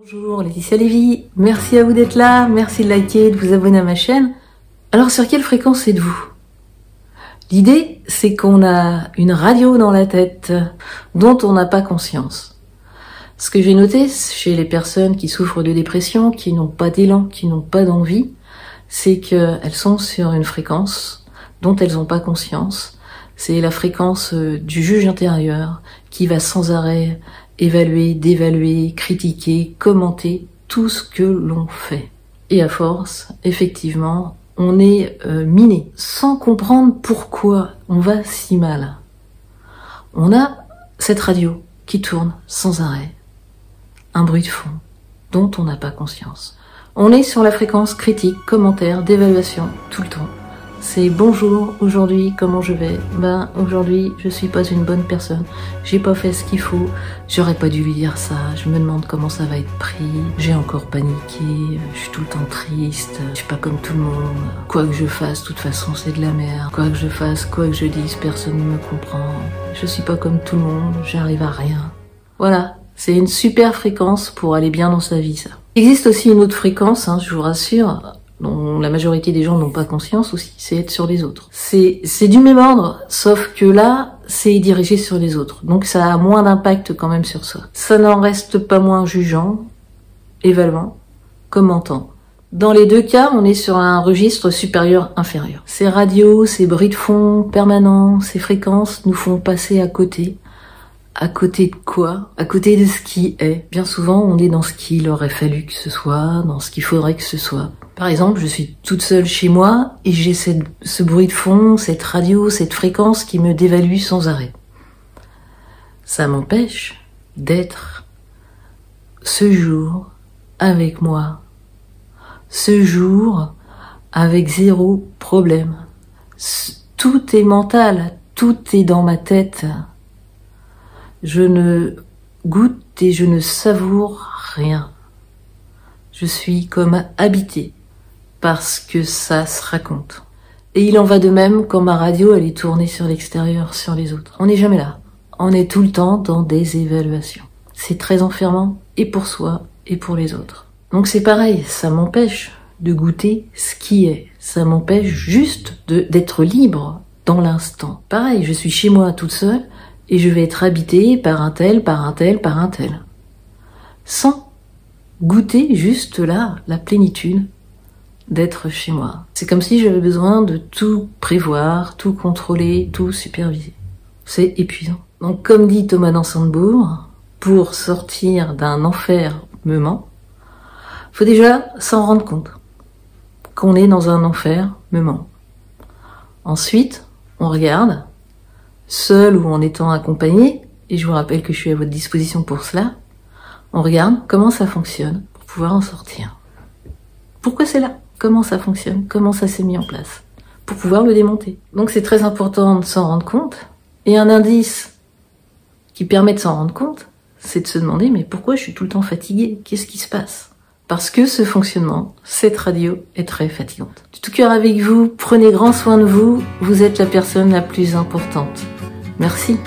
Bonjour, Laetitia Lévy, merci à vous d'être là, merci de liker, de vous abonner à ma chaîne. Alors sur quelle fréquence êtes-vous? L'idée, c'est qu'on a une radio dans la tête dont on n'a pas conscience. Ce que j'ai noté chez les personnes qui souffrent de dépression, qui n'ont pas d'élan, qui n'ont pas d'envie, c'est qu'elles sont sur une fréquence dont elles n'ont pas conscience. C'est la fréquence du juge intérieur qui va sans arrêt évaluer, dévaluer, critiquer, commenter tout ce que l'on fait. Et à force, effectivement, on est miné, sans comprendre pourquoi on va si mal. On a cette radio qui tourne sans arrêt, un bruit de fond dont on n'a pas conscience. On est sur la fréquence critique, commentaire, d'évaluation, tout le temps. C'est bonjour, aujourd'hui, comment je vais? Aujourd'hui, je suis pas une bonne personne. J'ai pas fait ce qu'il faut. J'aurais pas dû lui dire ça. Je me demande comment ça va être pris. J'ai encore paniqué. Je suis tout le temps triste. Je suis pas comme tout le monde. Quoi que je fasse, de toute façon, c'est de la merde. Quoi que je fasse, quoi que je dise, personne ne me comprend. Je suis pas comme tout le monde. J'arrive à rien. Voilà. C'est une super fréquence pour aller bien dans sa vie, ça. Il existe aussi une autre fréquence, je vous rassure, dont la majorité des gens n'ont pas conscience aussi, c'est être sur les autres. C'est du même ordre, sauf que là, c'est dirigé sur les autres. Donc ça a moins d'impact quand même sur soi. Ça n'en reste pas moins jugeant, évaluant, commentant. Dans les deux cas, on est sur un registre supérieur-inférieur. Ces radios, ces bruits de fond permanents, ces fréquences nous font passer à côté. À côté de quoi? À côté de ce qui est. Bien souvent, on est dans ce qu'il aurait fallu que ce soit, dans ce qu'il faudrait que ce soit. Par exemple, je suis toute seule chez moi et j'ai ce bruit de fond, cette radio, cette fréquence qui me dévalue sans arrêt. Ça m'empêche d'être ce jour avec moi. Ce jour avec zéro problème. Tout est mental, tout est dans ma tête. Je ne goûte et je ne savoure rien. Je suis comme habitée parce que ça se raconte. Et il en va de même quand ma radio elle est tournée sur l'extérieur, sur les autres. On n'est jamais là. On est tout le temps dans des évaluations. C'est très enfermant et pour soi et pour les autres. Donc c'est pareil, ça m'empêche de goûter ce qui est. Ça m'empêche juste d'être libre dans l'instant. Pareil, je suis chez moi toute seule. Et je vais être habitée par un tel, par un tel, par un tel. Sans goûter juste là, la plénitude d'être chez moi. C'est comme si j'avais besoin de tout prévoir, tout contrôler, tout superviser. C'est épuisant. Donc comme dit Thomas d'Ansembourg, pour sortir d'un enfermement, faut déjà s'en rendre compte qu'on est dans un enfermement. Ensuite, on regarde, seul ou en étant accompagné, et je vous rappelle que je suis à votre disposition pour cela, on regarde comment ça fonctionne pour pouvoir en sortir. Pourquoi c'est là? Comment ça fonctionne? Comment ça s'est mis en place? Pour pouvoir le démonter. Donc c'est très important de s'en rendre compte, et un indice qui permet de s'en rendre compte, c'est de se demander, mais pourquoi je suis tout le temps fatiguée? Qu'est-ce qui se passe? Parce que ce fonctionnement, cette radio est très fatigante. De tout cœur avec vous, prenez grand soin de vous, vous êtes la personne la plus importante. Merci.